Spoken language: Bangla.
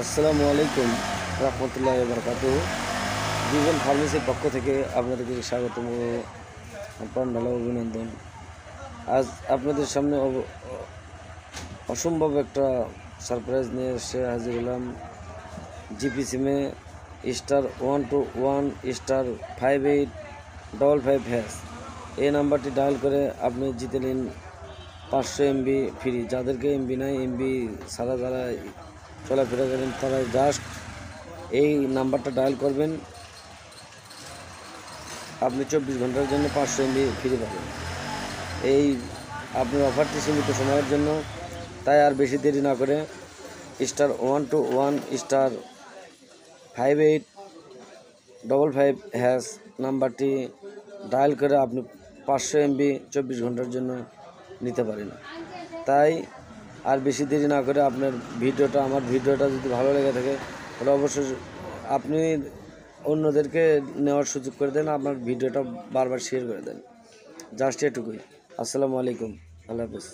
আসসালামু আলাইকুম রহমতুল্লাহ বরকাতুহ। জীবন ফার্মেসির পক্ষ থেকে আপনাদেরকে স্বাগতম ও প্রাণঢালা অভিনন্দন। আজ আপনাদের সামনে অসম্ভব একটা সারপ্রাইজ নিয়ে এসে হাজির হলাম। জিপি সিমে *121*5855# এই নাম্বারটি ডায়াল করে আপনি জিতে নিন 500 MB ফ্রি। যাদেরকে এমবি নাই, এমবি ছাড়া যারা চলাফেরা করেন তারা জাস্ট এই নাম্বারটা ডায়াল করবেন, আপনি 24 ঘন্টার জন্য 500 MB ফ্রি পাবেন। এই আপনার অফারটি সীমিত সময়ের জন্য, তাই আর বেশি দেরি না করে *121*5855# নাম্বারটি ডায়াল করে আপনি 500 MB 24 ঘন্টার জন্য নিতে পারেন। তাই আর বেশি দেরি না করে আপনার আমার ভিডিওটা যদি ভালো লেগে থাকে তাহলে অবশ্যই আপনি অন্যদেরকে নেওয়ার সুযোগ করে দেন, আপনার ভিডিওটা বারবার শেয়ার করে দেন। জাস্ট এটুকুই। আসসালামু আলাইকুম, আল্লাহ হাফেজ।